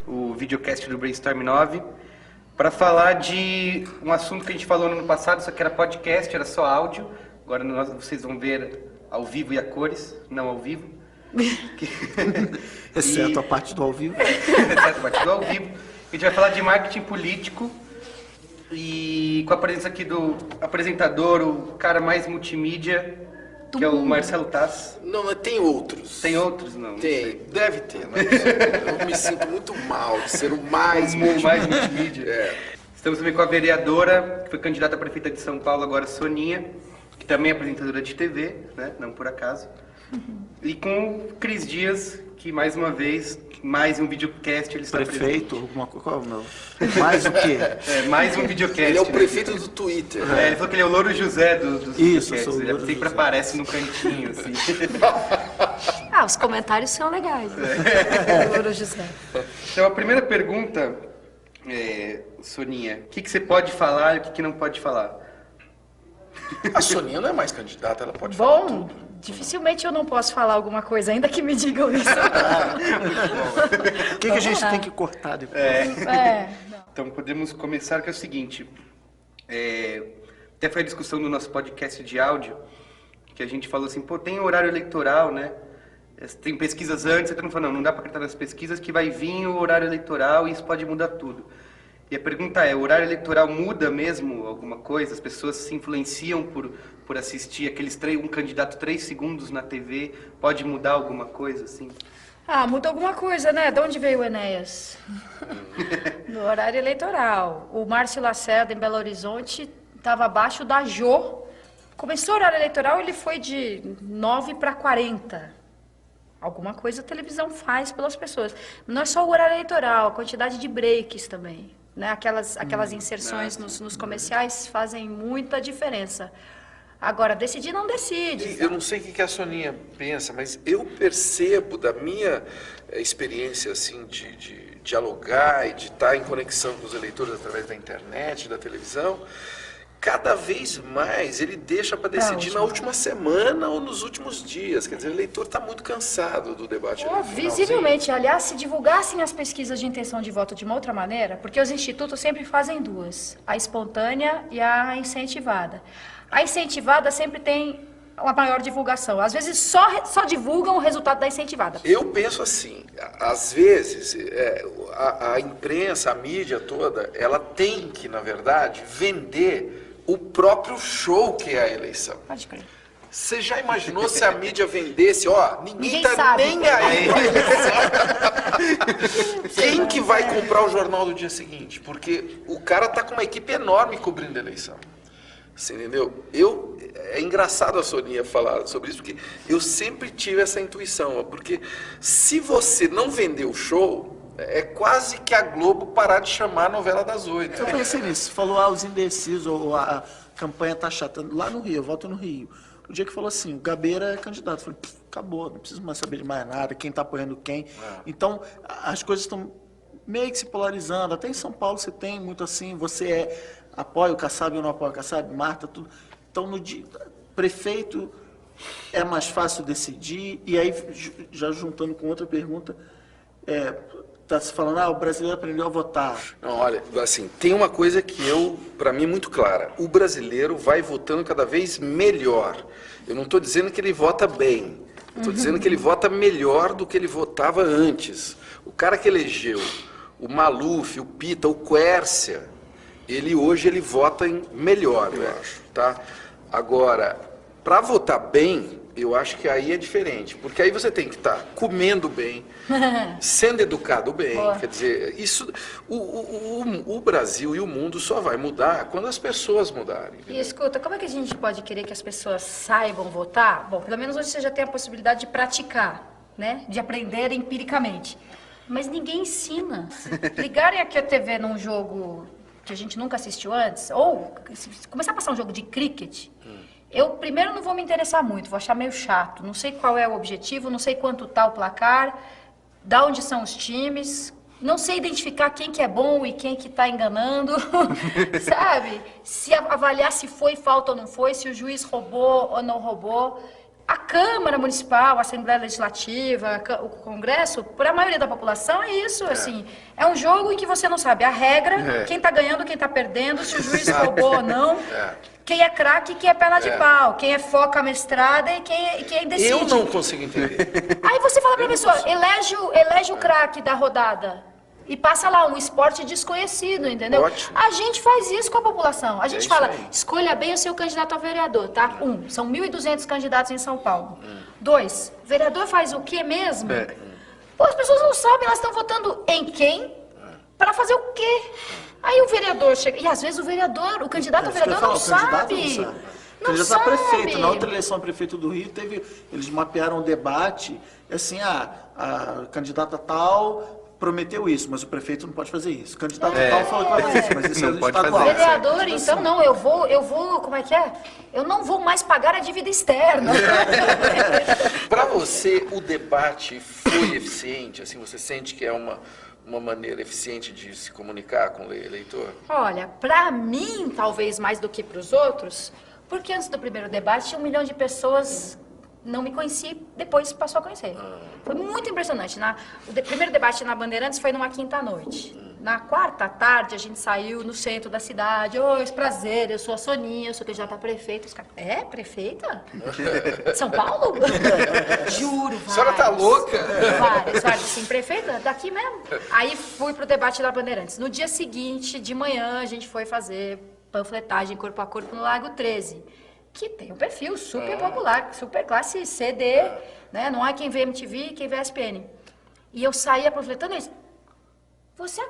O videocast do Brainstorm 9 para falar de um assunto que a gente falou no ano passado, só que era podcast, era só áudio. Agora vocês vão ver ao vivo e a cores, não ao vivo. Exceto a parte do ao vivo. Exceto a parte do ao vivo. A gente vai falar de marketing político e com a presença aqui do apresentador, o cara mais multimídia, que é o Marcelo Taz. Não, mas tem outros. Tem outros, não? Tem, deve ter, mas eu me sinto muito mal de ser o mais multimídia. É. Estamos também com a vereadora, que foi candidata a prefeita de São Paulo, agora Soninha, que também é apresentadora de TV, né? Não por acaso. E com o Cris Dias, que mais uma vez, mais um videocast ele está prefeito, alguma coisa, qual é o meu? Mais o quê? Mais um videocast. Ele é o prefeito do Twitter. Ele falou que ele é o Louro José dos Isso, videocasts. sou o Ele Louro sempre José. aparece no cantinho, assim. Os comentários são legais. Louro José. Então, a primeira pergunta, Soninha, o que você pode falar e o que não pode falar? A Soninha não é mais candidata, ela pode falar Bom, tudo. dificilmente eu não posso falar alguma coisa, ainda que me digam isso. O que a gente tem que cortar depois? Então, podemos começar que é o seguinte. Até foi a discussão do nosso podcast de áudio, que a gente falou assim, tem horário eleitoral, né? Tem pesquisas antes, você não falou, não dá para acreditar nas pesquisas que vai vir o horário eleitoral e isso pode mudar tudo. E a pergunta é, o horário eleitoral muda mesmo alguma coisa? As pessoas se influenciam por assistir um candidato 3 segundos na TV? Pode mudar alguma coisa, assim? Muda alguma coisa, né? De onde veio o Enéas? No horário eleitoral. O Márcio Lacerda, em Belo Horizonte, estava abaixo da Jô. Começou o horário eleitoral, ele foi de 9 para 40. Alguma coisa a televisão faz pelas pessoas. Não é só o horário eleitoral, a quantidade de breaks também. Né? Aquelas inserções nos comerciais fazem muita diferença. Agora, decidir não decide. Eu não sei o que a Soninha pensa, mas eu percebo da minha experiência assim, de dialogar e de estar em conexão com os eleitores através da internet, da televisão, cada vez mais ele deixa para decidir na última semana ou nos últimos dias. Quer dizer, o eleitor está muito cansado do debate eleitoral. Visivelmente. Aliás, se divulgassem as pesquisas de intenção de voto de uma outra maneira, porque os institutos sempre fazem duas, a espontânea e a incentivada. A incentivada sempre tem uma maior divulgação. Às vezes só divulgam o resultado da incentivada. Eu penso assim, às vezes a imprensa, a mídia toda, ela tem que, na verdade, vender o próprio show que é a eleição. Pode crer. Você já imaginou se a mídia vendesse, ninguém tá sabe. nem aí. Quem que vai comprar o jornal do dia seguinte? Porque o cara tá com uma equipe enorme cobrindo a eleição. Você entendeu? É engraçado a Soninha falar sobre isso, porque eu sempre tive essa intuição. Porque se você não vender o show, é quase que a Globo parar de chamar a novela das 8. Eu pensei nisso, você falou os indecisos, ou a campanha tá chata. Lá no Rio, eu voto no Rio. O dia que falou assim, o Gabeira é candidato, eu falei, acabou, não preciso mais saber de mais nada, quem tá apoiando quem. Então, as coisas estão meio que se polarizando. Até em São Paulo você tem muito assim, você apoia o Kassab ou não apoia o Kassab, Marta, tudo. Então, no dia, prefeito é mais fácil decidir, e aí, já juntando com outra pergunta, está se falando, o brasileiro aprendeu a votar. Não, olha, assim, tem uma coisa que para mim é muito clara. O brasileiro vai votando cada vez melhor. Eu não estou dizendo que ele vota bem. Estou dizendo que ele vota melhor do que ele votava antes. O cara que elegeu o Maluf, o Pita, o Quércia, hoje ele vota melhor, eu acho, tá? Agora, para votar bem, eu acho que aí é diferente, porque aí você tem que estar comendo bem, sendo educado bem, quer dizer, o Brasil e o mundo só vai mudar quando as pessoas mudarem. E escuta, como é que a gente pode querer que as pessoas saibam votar? Bom, pelo menos hoje você já tem a possibilidade de praticar, né? De aprender empiricamente. Mas ninguém ensina. Ligarem aqui a TV num jogo que a gente nunca assistiu antes, ou começar a passar um jogo de cricket, eu primeiro não vou me interessar muito, vou achar meio chato. Não sei qual é o objetivo, não sei quanto tá o placar, de onde são os times, não sei identificar quem que é bom e quem que tá enganando, sabe? Se avaliar se foi falta ou não foi, se o juiz roubou ou não roubou. A Câmara Municipal, a Assembleia Legislativa, o Congresso, para a maioria da população é isso, assim, é um jogo em que você não sabe a regra, quem está ganhando, quem está perdendo, se o juiz roubou ou não, quem é craque e quem é perna de pau, quem é foca mestrada e quem decide. Eu não consigo entender. Aí você fala para a pessoa, elege o craque da rodada. E passa lá um esporte desconhecido, entendeu? Ótimo. A gente faz isso com a população. A gente isso fala, aí. escolha bem o seu candidato a vereador, tá? 1, são 1.200 candidatos em São Paulo. 2, vereador faz o quê mesmo? Pô, as pessoas não sabem, elas estão votando em quem? Para fazer o quê? Aí o vereador chega... E às vezes o candidato a vereador não sabe. O candidato a prefeito, na outra eleição a prefeito do Rio, eles mapearam um debate, assim, a candidata tal prometeu isso, mas o prefeito não pode fazer isso. O candidato tal falou que vai fazer isso, mas isso Não é pode estadual. fazer. Vereador, então, não, eu vou, como é que é? Eu não vou mais pagar a dívida externa. Para você, o debate foi eficiente? Assim, você sente que é uma maneira eficiente de se comunicar com o eleitor? Olha, pra mim, talvez mais do que pros outros, porque antes do primeiro debate tinha 1 milhão de pessoas não me conheci, depois passou a conhecer. Foi muito impressionante. Primeiro debate na Bandeirantes foi numa quinta-noite. Na quarta tarde, a gente saiu no centro da cidade. Oi, prazer, eu sou a Soninha, eu sou candidata a prefeita. Os caras, prefeita? São Paulo? Juro, vários. A senhora tá louca? Vários, assim, prefeita, daqui mesmo. Aí fui pro debate da Bandeirantes. No dia seguinte, de manhã, a gente foi fazer panfletagem corpo a corpo no Largo 13. Que tem um perfil super popular, super classe CD, né? Não há quem vê MTV, quem vê SPN. E eu saía panfletando isso. Você é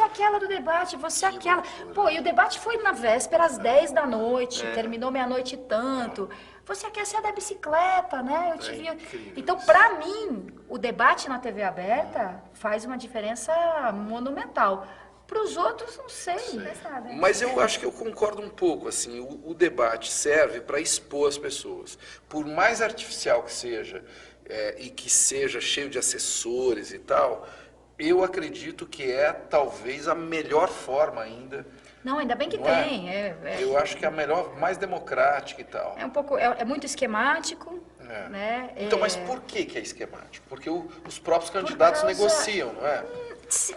aquela do debate, você é aquela. Pô, e o debate foi na véspera, às 10 da noite, terminou meia-noite e tanto. Você é aquela, você é da bicicleta, né? Eu te vi. Então, pra mim, o debate na TV aberta faz uma diferença monumental. Para os outros, não sei. Mas eu acho que eu concordo um pouco, assim, o debate serve para expor as pessoas. Por mais artificial que seja, e que seja cheio de assessores e tal, eu acredito que é talvez a melhor forma ainda. Não, ainda bem que não tem. Eu acho que é a melhor, mais democrática e tal. É um pouco, é muito esquemático, né? Então, mas por que é esquemático? Porque os próprios candidatos negociam, não é?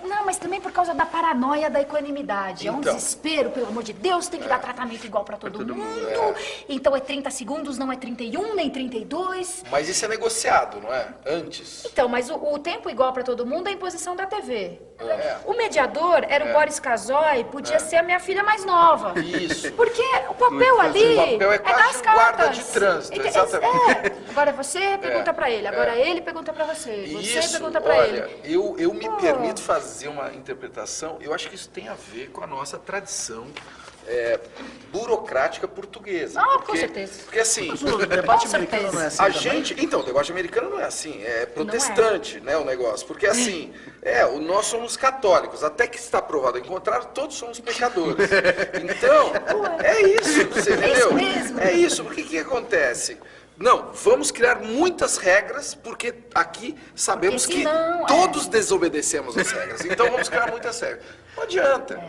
Não, mas também por causa da paranoia da equanimidade. É um Então. desespero, pelo amor de Deus, tem que dar tratamento igual para todo mundo. Então é 30 segundos, não é 31, nem 32. Mas isso é negociado, não é? Antes. Então, mas o tempo igual para todo mundo é a imposição da TV. O mediador era o Boris Casoy, podia ser a minha filha mais nova. Isso. Porque o papel ali O papel é quase das um guarda cartas. de trânsito, Então, exatamente. Agora você pergunta para ele, agora ele pergunta para você, você Isso, pergunta para olha, ele. eu me permito fazer uma interpretação, eu acho que isso tem a ver com a nossa tradição burocrática portuguesa. Com certeza. Porque assim, O debate Com americano não é assim a também? gente, então, o debate americano não é assim, é protestante, né, o negócio, porque assim, nós somos católicos, até que está provado ao contrário, todos somos pecadores. Então, é isso, você entendeu? isso mesmo. É isso, porque que acontece? Não, vamos criar muitas regras, porque aqui sabemos Porque senão, que todos desobedecemos as regras. Então vamos criar muitas regras. Não adianta.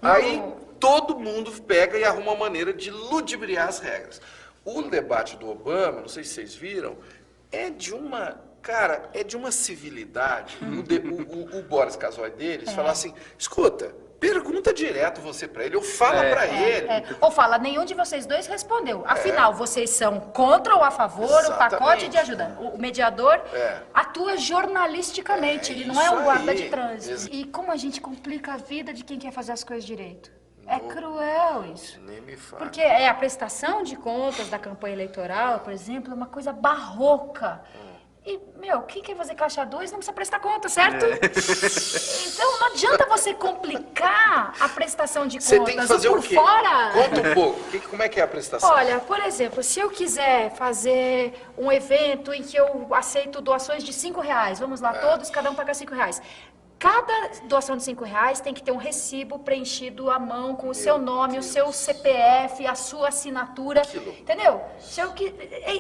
Aí todo mundo pega e arruma uma maneira de ludibriar as regras. O debate do Obama, não sei se vocês viram, é de uma civilidade. O Boris Casoy deles fala assim, escuta, pergunta direto você pra ele, ou fala pra ele. Ou fala, nenhum de vocês dois respondeu. Afinal, vocês são contra ou a favor o Exatamente. pacote de ajuda. O mediador atua jornalisticamente, ele não é um isso guarda aí. de trânsito. E como a gente complica a vida de quem quer fazer as coisas direito? É cruel isso. Nem me fala. Porque a prestação de contas da campanha eleitoral, por exemplo, é uma coisa barroca. E, quem quer fazer caixa 2 não precisa prestar conta, certo? Então, não adianta você complicar a prestação de Você contas. tem que fazer por o quê? fora. Conta um pouco. Como é que é a prestação? Olha, por exemplo, se eu quiser fazer um evento em que eu aceito doações de R$5, vamos lá, todos, cada um paga R$5. Cada doação de R$5 tem que ter um recibo preenchido à mão com o seu nome, o seu CPF, a sua assinatura, entendeu?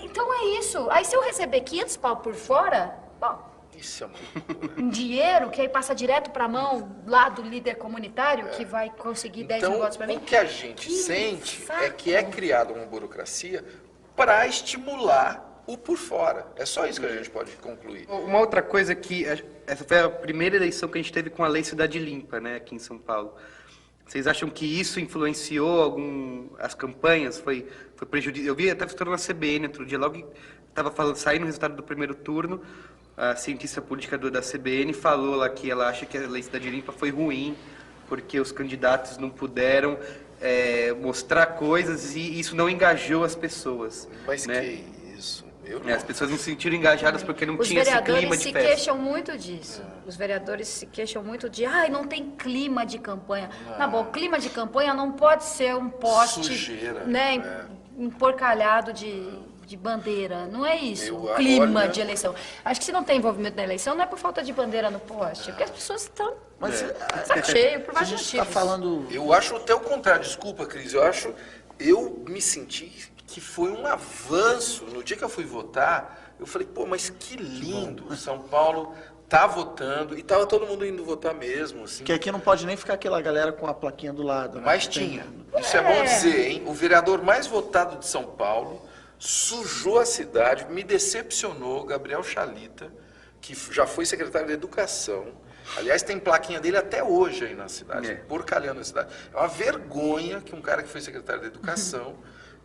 Então é isso. Aí se eu receber 500 pau por fora, bom, Isso é uma loucura. um dinheiro que aí passa direto para a mão lá do líder comunitário que vai conseguir 10 mil votos para mim. O que a gente Que sente saco. é que é criada uma burocracia para estimular o por fora. É só isso que a gente pode concluir. Uma outra coisa que... Essa foi a primeira eleição que a gente teve com a Lei Cidade Limpa, né, aqui em São Paulo. Vocês acham que isso influenciou as campanhas? Foi prejudicial? Eu vi até falando na CBN outro dia, logo que estava saindo o resultado do primeiro turno, a cientista política da CBN falou lá que ela acha que a Lei Cidade Limpa foi ruim, porque os candidatos não puderam mostrar coisas e isso não engajou as pessoas. Mas né? que isso? Eu não. As pessoas não se sentiram engajadas porque não Os tinha esse clima vereadores de se festa. queixam muito disso. Os vereadores se queixam muito de, não tem clima de campanha. Na boa, clima de campanha não pode ser um poste, Sujeira, né, emporcalhado de bandeira. Não é isso, Eu- o clima olha- de eleição. Acho que se não tem envolvimento na eleição, não é por falta de bandeira no poste, é porque as pessoas estão saco cheio, por A vários gente está motivos. falando... Eu acho até o contrário, desculpa, Cris, eu me senti que foi um avanço. No dia que eu fui votar, eu falei, pô, mas que lindo, São Paulo tá votando, e tava todo mundo indo votar mesmo, assim. Que aqui não pode nem ficar aquela galera com a plaquinha do lado. Né? Mas Tem- tinha. Isso é bom dizer, hein? O vereador mais votado de São Paulo sujou a cidade, me decepcionou, Gabriel Chalita, que já foi secretário de Educação. Aliás, tem plaquinha dele até hoje aí na cidade, porcalhando a cidade. É uma vergonha que um cara que foi secretário de Educação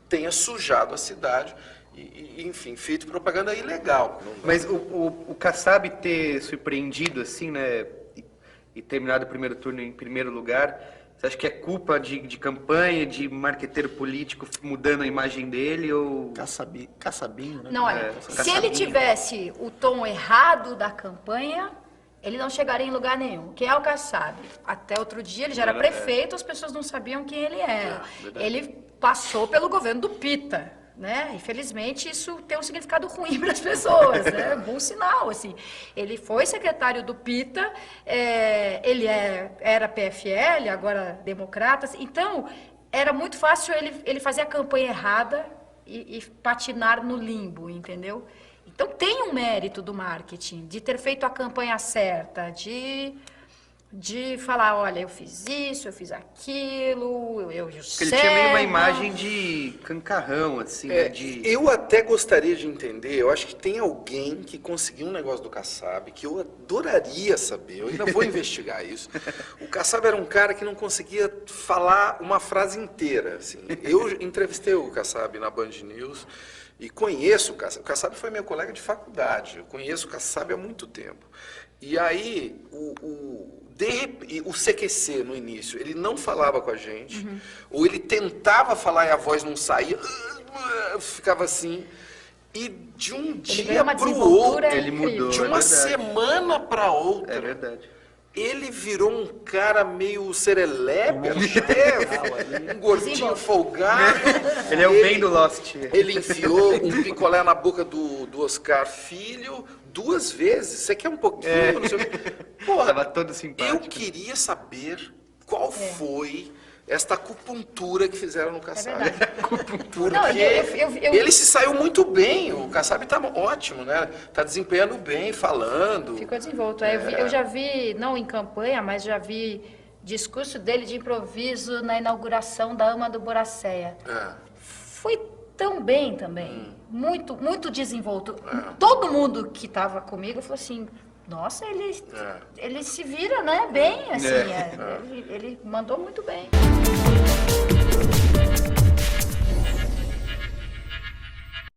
tenha sujado a cidade e, enfim, feito propaganda ilegal. Não dá. Mas o Kassab ter surpreendido, assim, né, e terminado o primeiro turno em primeiro lugar, você acha que é culpa de campanha, de marqueteiro político mudando a imagem dele, ou... Caçabinho, né? Não, olha, se caçabinho. ele tivesse o tom errado da campanha, ele não chegaria em lugar nenhum. Quem é o Kassab? Até outro dia ele já era prefeito, as pessoas não sabiam quem ele era. Ele passou pelo governo do Pita, né? Infelizmente isso tem um significado ruim para as pessoas, né? Bom sinal, assim. Ele foi secretário do Pita, ele era PFL, agora Democratas, então era muito fácil ele fazer a campanha errada e patinar no limbo, entendeu? Então tem um mérito do marketing, de ter feito a campanha certa, de falar, olha, eu fiz isso, eu fiz aquilo, eu Porque ele tinha meio uma imagem de cancarrão, assim, né, de... Eu até gostaria de entender, eu acho que tem alguém que conseguiu um negócio do Kassab, que eu adoraria saber, eu ainda vou investigar isso. O Kassab era um cara que não conseguia falar uma frase inteira, assim. Eu entrevistei o Kassab na Band News e conheço o Kassab. O Kassab foi meu colega de faculdade, eu conheço o Kassab há muito tempo. E aí, o CQC, no início, ele não falava com a gente, ou ele tentava falar e a voz não saía, ficava assim, e de um dia ganhou uma para o desenvoltura outro, Ele mudou, de é uma verdade. semana para outra, É verdade. ele virou um cara meio serelepe, até um gordinho folgado. Ele é o bem do Lost. Ele enfiou um picolé na boca do Oscar Filho 2 vezes. Você quer um pouquinho? Não sei o quê. Porra, Tava todo simpático. eu queria saber qual foi esta acupuntura que fizeram no Kassab. É verdade. Porque Não, eu- ele se saiu muito bem. O Kassab tá ótimo, né? Tá desempenhando bem, falando. Ficou desenvolto. Eu já vi, não em campanha, mas já vi discurso dele de improviso na inauguração da AMA do Boracéia. Foi tão bem também, muito, muito desenvolto. Todo mundo que estava comigo falou assim, nossa, ele se vira, né, bem, assim, ele mandou muito bem.